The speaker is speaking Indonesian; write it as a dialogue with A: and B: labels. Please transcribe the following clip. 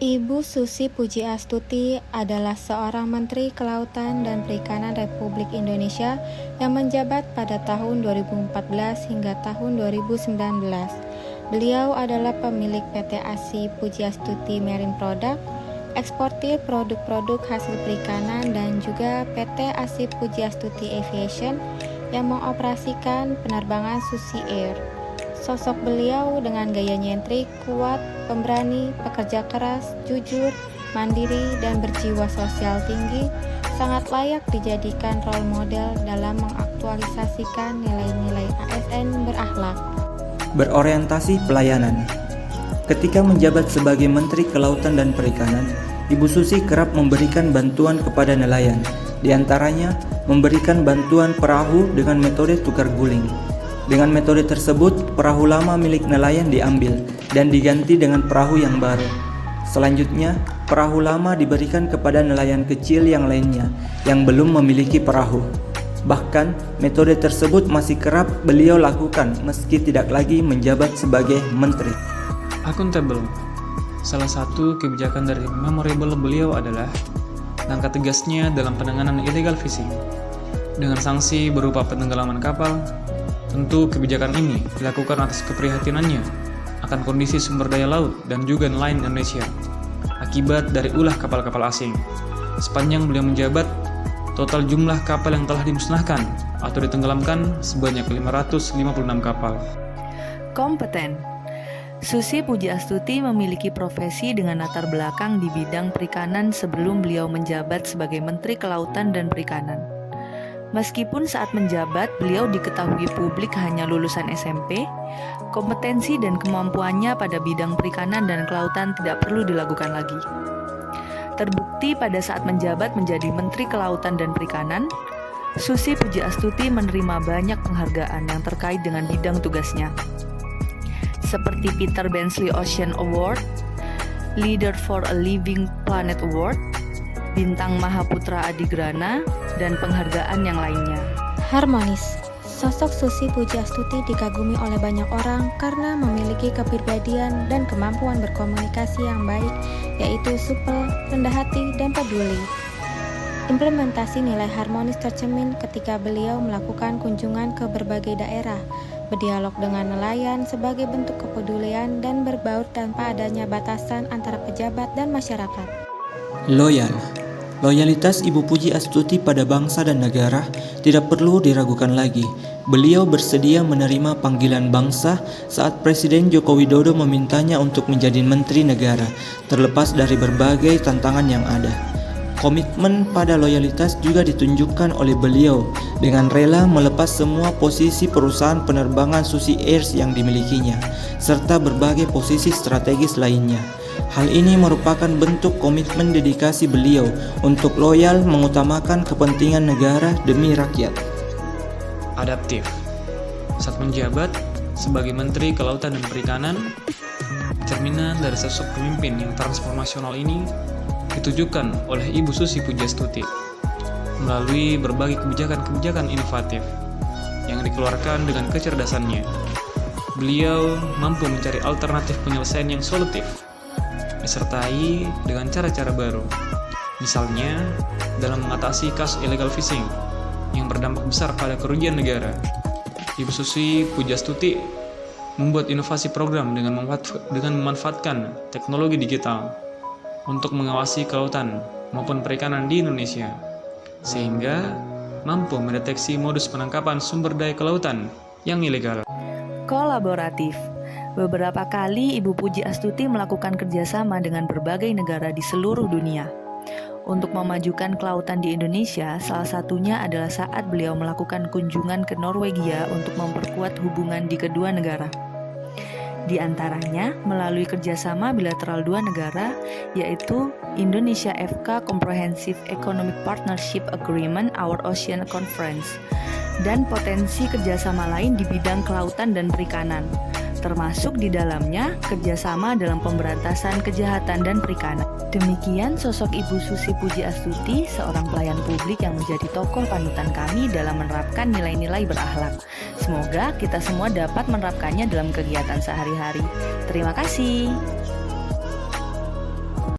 A: Ibu Susi Pujiastuti adalah seorang Menteri Kelautan dan Perikanan Republik Indonesia yang menjabat pada tahun 2014 hingga tahun 2019. Beliau adalah pemilik PT ASI Pujiastuti Marine Product, eksportir produk-produk hasil perikanan, dan juga PT ASI Pujiastuti Aviation yang mengoperasikan penerbangan Susi Air. Sosok beliau dengan gaya nyentrik, kuat, pemberani, pekerja keras, jujur, mandiri, dan berjiwa sosial tinggi sangat layak dijadikan role model dalam mengaktualisasikan nilai-nilai ASN berakhlak.
B: Berorientasi pelayanan. Ketika menjabat sebagai Menteri Kelautan dan Perikanan, Ibu Susi kerap memberikan bantuan kepada nelayan, diantaranya memberikan bantuan perahu dengan metode tukar guling. Dengan metode tersebut, perahu lama milik nelayan diambil dan diganti dengan perahu yang baru. Selanjutnya, perahu lama diberikan kepada nelayan kecil yang lainnya yang belum memiliki perahu. Bahkan, metode tersebut masih kerap beliau lakukan meski tidak lagi menjabat sebagai menteri.
C: Akuntabel. Salah satu kebijakan dari memorable beliau adalah langkah tegasnya dalam penanganan illegal fishing. Dengan sanksi berupa penenggelaman kapal, tentu kebijakan ini dilakukan atas keprihatinannya akan kondisi sumber daya laut dan juga nelayan Indonesia akibat dari ulah kapal-kapal asing. Sepanjang beliau menjabat, total jumlah kapal yang telah dimusnahkan atau ditenggelamkan sebanyak 556 kapal.
D: Kompeten. Susi Pujiastuti memiliki profesi dengan latar belakang di bidang perikanan sebelum beliau menjabat sebagai Menteri Kelautan dan Perikanan. Meskipun saat menjabat beliau diketahui publik hanya lulusan SMP, kompetensi dan kemampuannya pada bidang perikanan dan kelautan tidak perlu diragukan lagi. Terbukti pada saat menjabat menjadi Menteri Kelautan dan Perikanan, Susi Pujiastuti menerima banyak penghargaan yang terkait dengan bidang tugasnya, seperti Peter Benchley Ocean Award, Leader for a Living Planet Award, Bintang Mahaputra Adigrana, dan penghargaan yang lainnya.
A: Harmonis. Sosok Susi Pujiastuti dikagumi oleh banyak orang karena memiliki kepribadian dan kemampuan berkomunikasi yang baik, yaitu supel, rendah hati, dan peduli. Implementasi nilai harmonis tercermin ketika beliau melakukan kunjungan ke berbagai daerah, berdialog dengan nelayan sebagai bentuk kepedulian, dan berbaur tanpa adanya batasan antara pejabat dan masyarakat.
B: Loyal. Loyalitas Ibu Pujiastuti pada bangsa dan negara tidak perlu diragukan lagi. Beliau bersedia menerima panggilan bangsa saat Presiden Joko Widodo memintanya untuk menjadi Menteri Negara, terlepas dari berbagai tantangan yang ada. Komitmen pada loyalitas juga ditunjukkan oleh beliau dengan rela melepas semua posisi perusahaan penerbangan Susi Air yang dimilikinya, serta berbagai posisi strategis lainnya. Hal ini merupakan bentuk komitmen dedikasi beliau untuk loyal mengutamakan kepentingan negara demi rakyat.
C: Adaptif. Saat menjabat sebagai Menteri Kelautan dan Perikanan, cerminan dari sosok pemimpin yang transformasional ini ditujukan oleh Ibu Susi Pujiastuti melalui berbagai kebijakan-kebijakan inovatif yang dikeluarkan dengan kecerdasannya. Beliau mampu mencari alternatif penyelesaian yang solutif, disertai dengan cara-cara baru, misalnya dalam mengatasi kasus illegal fishing yang berdampak besar pada kerugian negara. Ibu Susi Pujiastuti membuat inovasi program dengan memanfaatkan teknologi digital untuk mengawasi kelautan maupun perikanan di Indonesia, sehingga mampu mendeteksi modus penangkapan sumber daya kelautan yang ilegal.
D: Kolaboratif. Beberapa kali Ibu Pujiastuti melakukan kerjasama dengan berbagai negara di seluruh dunia untuk memajukan kelautan di Indonesia. Salah satunya adalah saat beliau melakukan kunjungan ke Norwegia untuk memperkuat hubungan di kedua negara. Di antaranya melalui kerjasama bilateral dua negara, yaitu Indonesia FK Comprehensive Economic Partnership Agreement Our Ocean Conference, dan potensi kerjasama lain di bidang kelautan dan perikanan, termasuk di dalamnya kerjasama dalam pemberantasan kejahatan dan perikanan. Demikian sosok Ibu Susi Pujiastuti, seorang pelayan publik yang menjadi tokoh panutan kami dalam menerapkan nilai-nilai berakhlak. Semoga kita semua dapat menerapkannya dalam kegiatan sehari-hari. Terima kasih.